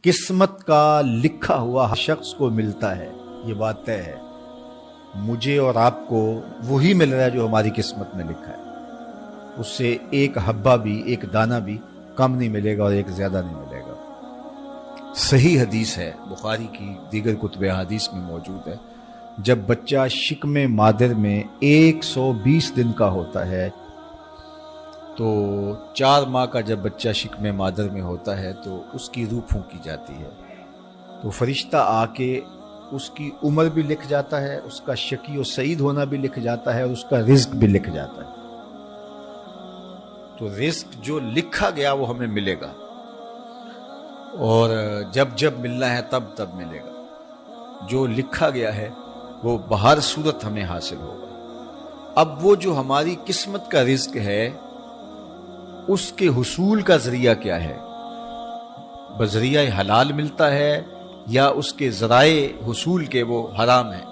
قسمت کا لکھا ہوا ہر شخص کو ملتا ہے، یہ بات طے ہے۔ مجھے اور آپ کو وہی مل رہا ہے جو ہماری قسمت میں لکھا ہے، اس سے ایک حبہ بھی، ایک دانہ بھی کم نہیں ملے گا اور ایک زیادہ نہیں ملے گا۔ صحیح حدیث ہے، بخاری کی دیگر کتب حدیث میں موجود ہے، جب بچہ شکم مادر میں 120 دن کا ہوتا ہے تو 4 ماہ کا جب بچہ شکم مادر میں ہوتا ہے تو اس کی روح پھونکی جاتی ہے، تو فرشتہ آ کے اس کی عمر بھی لکھ جاتا ہے، اس کا شقی و سعید ہونا بھی لکھ جاتا ہے اور اس کا رزق بھی لکھ جاتا ہے۔ تو رزق جو لکھا گیا وہ ہمیں ملے گا، اور جب جب ملنا ہے تب تب ملے گا۔ جو لکھا گیا ہے وہ بہر صورت ہمیں حاصل ہوگا۔ اب وہ جو ہماری قسمت کا رزق ہے اس کے حصول کا ذریعہ کیا ہے؟ بذریعہ حلال ملتا ہے یا اس کے ذرائع حصول کے وہ حرام ہیں؟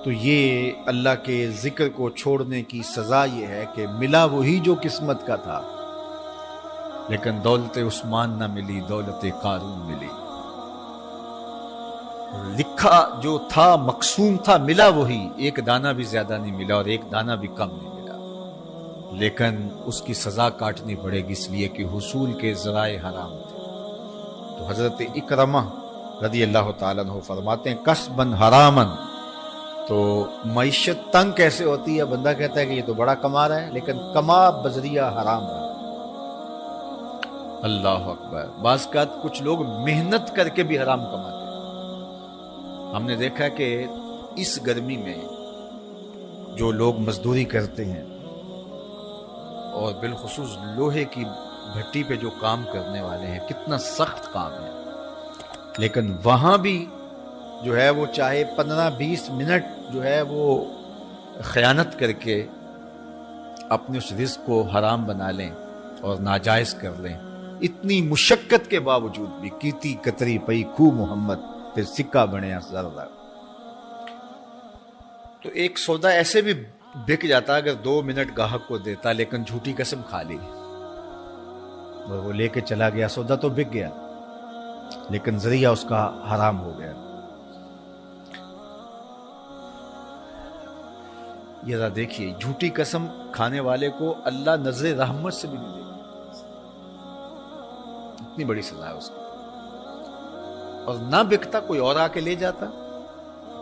تو یہ اللہ کے ذکر کو چھوڑنے کی سزا یہ ہے کہ ملا وہی جو قسمت کا تھا، لیکن دولت عثمان نہ ملی، دولت قارون ملی۔ لکھا جو تھا، مقسوم تھا، ملا وہی، ایک دانہ بھی زیادہ نہیں ملا اور ایک دانہ بھی کم نہیں ملا، لیکن اس کی سزا کاٹنی پڑے گی اس لیے کہ حصول کے ذرائع حرام تھے۔ تو حضرت اکرمہ رضی اللہ تعالیٰ عنہ فرماتے ہیں کسبن حرامن، تو معیشت تنگ کیسے ہوتی ہے؟ بندہ کہتا ہے کہ یہ تو بڑا کما رہا ہے لیکن کما بذریعہ حرام رہا۔ اللہ اکبر۔ بعض اوقات کچھ لوگ محنت کر کے بھی حرام کماتے ہیں۔ ہم نے دیکھا کہ اس گرمی میں جو لوگ مزدوری کرتے ہیں اور بالخصوص لوہے کی بھٹی پہ جو کام کرنے والے ہیں، کتنا سخت کام ہے، لیکن وہاں بھی جو ہے وہ چاہے 15-20 منٹ جو ہے وہ خیانت کر کے اپنے اس رزق کو حرام بنا لیں اور ناجائز کر لیں، اتنی مشقت کے باوجود بھی۔ کیتی کتری پئی خو محمد پھر سکہ بنیا زردہ۔ تو ایک سودا ایسے بھی بک جاتا اگر 2 منٹ گاہک کو دیتا، لیکن جھوٹی قسم کھا لی اور وہ لے کے چلا گیا، سودا تو بک گیا لیکن ذریعہ اس کا حرام ہو گیا۔ یہ ذرا دیکھیے، جھوٹی قسم کھانے والے کو اللہ نظر رحمت سے بھی نہیں دے گا، اتنی بڑی سزا ہے اس کی۔ اور نہ بکتا کوئی اور آ کے لے جاتا،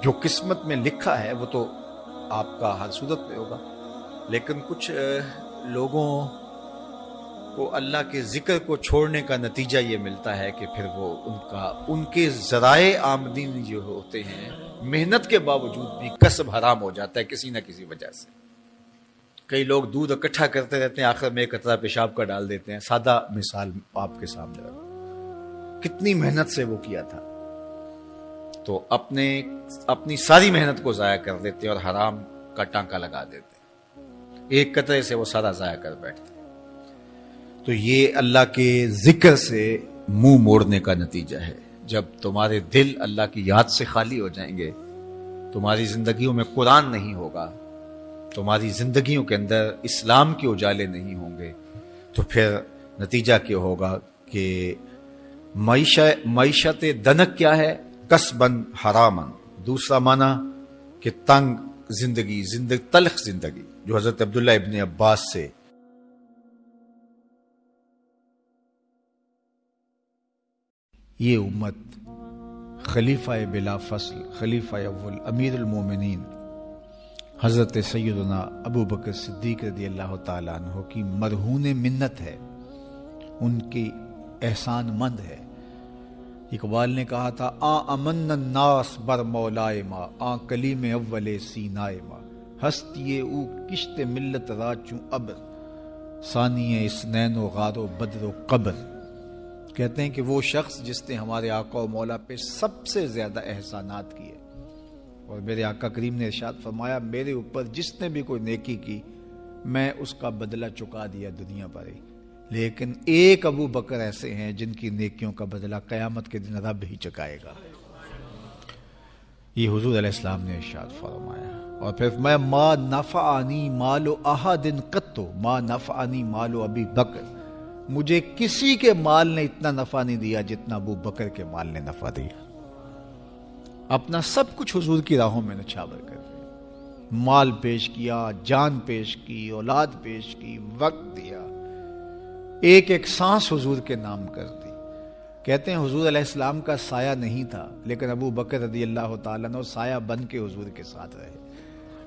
جو قسمت میں لکھا ہے وہ تو آپ کا ہر صورت میں ہوگا، لیکن کچھ لوگوں کو اللہ کے ذکر کو چھوڑنے کا نتیجہ یہ ملتا ہے کہ پھر وہ ان کے ذرائع آمدنی جو ہوتے ہیں محنت کے باوجود بھی کسب حرام ہو جاتا ہے کسی نہ کسی وجہ سے۔ کئی لوگ دودھ اکٹھا کرتے رہتے ہیں، آخر میں ایک قطرہ پیشاب کا ڈال دیتے ہیں۔ سادہ مثال آپ کے سامنے رکھوں، کتنی محنت سے وہ کیا تھا، تو اپنی ساری محنت کو ضائع کر دیتے اور حرام کا ٹانکا لگا دیتے، ایک قطرے سے وہ سارا ضائع کر بیٹھتے۔ تو یہ اللہ کے ذکر سے منہ موڑنے کا نتیجہ ہے۔ جب تمہارے دل اللہ کی یاد سے خالی ہو جائیں گے، تمہاری زندگیوں میں قرآن نہیں ہوگا، تمہاری زندگیوں کے اندر اسلام کے اجالے نہیں ہوں گے، تو پھر نتیجہ کیا ہوگا کہ معیشت دنک کیا ہے؟ کسبن حرامن۔ دوسرا معنی کہ تنگ زندگی، تلخ زندگی، جو حضرت عبداللہ ابن عباس سے یہ امت خلیفہ بلا فصل، خلیفہ اول، امیر المومنین حضرت سیدنا ابو بکر صدیق رضی اللہ تعالیٰ عنہ کی مرہون منت ہے، ان کی احسان مند ہے۔ اقبال نے کہا تھا امن الناس بر مولائے ما، کلیم اول سینائے ما، ہستی او کشت ملت راچوں ابر، ثانی اسنین و غار و بدر و قبر۔ کہتے ہیں کہ وہ شخص جس نے ہمارے آقا و مولا پہ سب سے زیادہ احسانات کیے، اور میرے آقا کریم نے ارشاد فرمایا میرے اوپر جس نے بھی کوئی نیکی کی میں اس کا بدلہ چکا دیا دنیا پر ہی، لیکن ایک ابو بکر ایسے ہیں جن کی نیکیوں کا بدلہ قیامت کے دن رب ہی چکائے گا۔ یہ حضور علیہ السلام نے ارشاد فرمایا۔ اور پھر میں ما نفعنی مال احد قط، ما نفعنی مال ابی بکر، مجھے کسی کے مال نے اتنا نفع نہیں دیا جتنا ابو بکر کے مال نے نفع دیا. اپنا سب کچھ حضور کی راہوں میں نچھاور کر دیا، مال پیش کیا، جان پیش کی، اولاد پیش کی، وقت دیا، ایک ایک سانس حضور کے نام کر دی. کہتے ہیں حضور علیہ السلام کا سایہ نہیں تھا، لیکن ابو بکر رضی اللہ تعالیٰ عنہ سایہ بن کے حضور کے ساتھ رہے،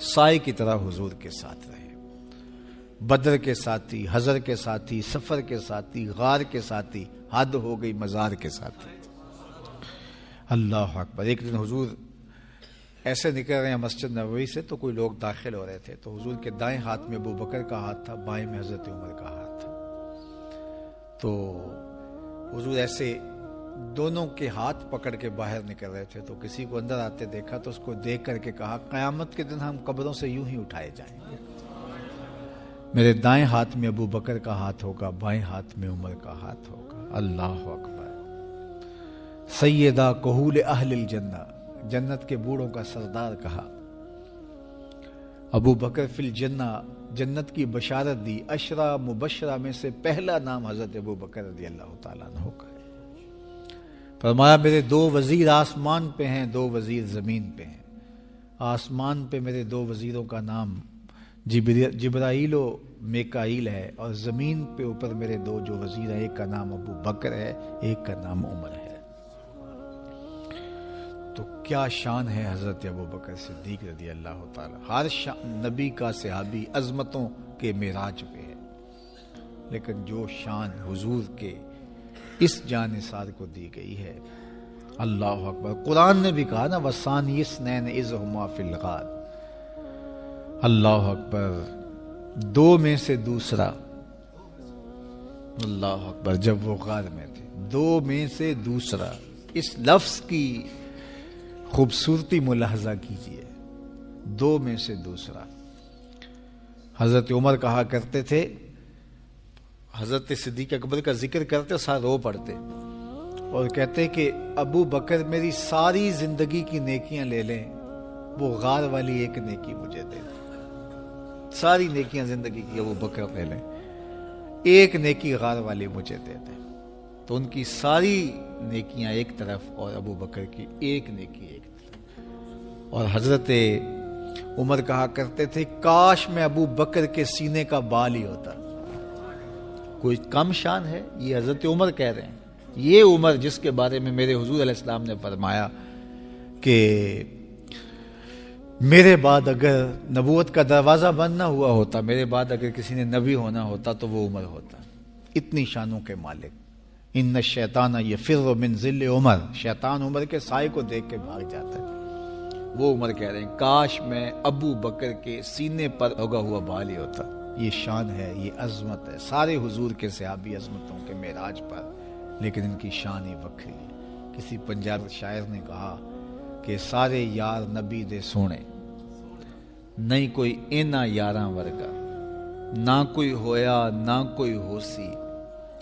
سائے کی طرح حضور کے ساتھ رہے. بدر کے ساتھی، حضر کے ساتھی، سفر کے ساتھی، غار کے ساتھی، حد ہو گئی مزار کے ساتھی. اللہ اکبر. ایک دن حضور ایسے نکل رہے ہیں مسجد نبوی سے تو کوئی لوگ داخل ہو رہے تھے، تو حضور کے دائیں ہاتھ میں ابو بکر کا ہاتھ تھا، بائیں میں حضرت عمر کا ہاتھ تھا. تو حضور ایسے دونوں کے ہاتھ پکڑ کے باہر نکل رہے تھے، تو کسی کو اندر آتے دیکھا تو اس کو دیکھ کر کے کہا قیامت کے دن ہم قبروں سے یوں ہی اٹھائے جائیں گے، میرے دائیں ہاتھ میں ابو بکر کا ہاتھ ہوگا، بائیں ہاتھ میں عمر کا ہاتھ ہوگا. اللہ اکبر. سیدہ کہول اہل الجنہ، جنت کے بوڑھوں کا سردار کہا. ابو بکر فی الجنہ، جنت کی بشارت دی. عشرہ مبشرہ میں سے پہلا نام حضرت ابو بکر رضی اللہ تعالیٰ عنہ کا ہے. فرمایا میرے 2 وزیر آسمان پہ ہیں، 2 وزیر زمین پہ ہیں. آسمان پہ میرے 2 وزیروں کا نام جبرائیل و میکائیل ہے، اور زمین پہ اوپر میرے 2 جو وزیر ہیں، ایک کا نام ابو بکر ہے، ایک کا نام عمر ہے. تو کیا شان ہے حضرت ابو بکر صدیق رضی اللہ تعالیٰ. ہر نبی کا صحابی عظمتوں کے معراج پہ ہے، لیکن جو شان حضور کے اس جان نثار کو دی گئی ہے، اللہ اکبر. قرآن نے بھی کہا نا وَثَانِيَ اثْنَيْنِ إِذْ هُمَا فِي الْغَارِ. اللہ اکبر. 2 میں سے دوسرا، اللہ اکبر. جب وہ غار میں تھے، 2 میں سے دوسرا. اس لفظ کی خوبصورتی ملاحظہ کیجئے، 2 میں سے دوسرا. حضرت عمر کہا کرتے تھے، حضرت صدیق اکبر کا ذکر کرتے ساتھ رو پڑتے اور کہتے کہ ابو بکر میری ساری زندگی کی نیکیاں لے لیں، وہ غار والی ایک نیکی مجھے دے دیں. ساری نیکیاں زندگی کی ابو بکر لے لیں، ایک نیکی غار والی مجھے دے دیں. تو ان کی ساری نیکیاں ایک طرف اور ابو بکر کی ایک نیکی ایک طرف. اور حضرت عمر کہا کرتے تھے کاش میں ابو بکر کے سینے کا بال ہی ہوتا. کوئی کم شان ہے؟ یہ حضرت عمر کہہ رہے ہیں. یہ عمر جس کے بارے میں میرے حضور علیہ السلام نے فرمایا کہ میرے بعد اگر نبوت کا دروازہ بند نہ ہوا ہوتا، میرے بعد اگر کسی نے نبی ہونا ہوتا تو وہ عمر ہوتا. اتنی شانوں کے مالک. ان الشیطان یفر من ظل عمر، شیطان عمر کے سائے کو دیکھ کے بھاگ جاتا ہے. وہ عمر کہہ رہے ہیں کاش میں ابو بکر کے سینے پر اگا ہوا بال ہی ہوتا. یہ شان ہے، یہ عظمت ہے. سارے حضور کے صحابی عظمتوں کے معراج پر، لیکن ان کی شان ہی وکری ہے. کسی پنجاب شاعر نے کہا کہ سارے یار نبی دے سونے، نہیں کوئی اینا یاراں ورگا، نہ کوئی ہویا نہ کوئی ہوسی،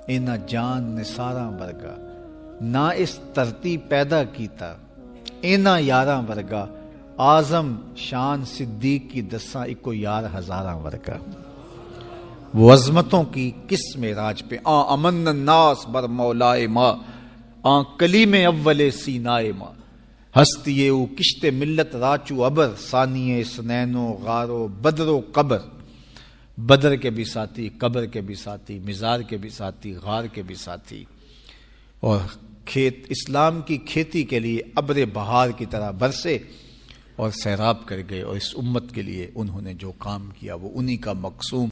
اینا جان نثاراں ورگا، نہ اس دھرتی پیدا کیتا، اینا یاراں ورگا، اعظم شان صدیق کی دساں اکو یار ہزاراں ورگا. وہ عظمتوں کی کس معراج پہ امن الناس بر مولائے ماں، کلیم اول سینائے ماں، ہستی او کشت ملت راچو ابر، ثانی سنین و غار و بدر و قبر. بدر کے بھی ساتھی، قبر کے بھی ساتھی، مزار کے بھی ساتھی، غار کے بھی ساتھی. اور کھیت اسلام کی کھیتی کے لیے ابر بہار کی طرح برسے اور سیراب کر گئے. اور اس امت کے لیے انہوں نے جو کام کیا وہ انہی کا مقصوم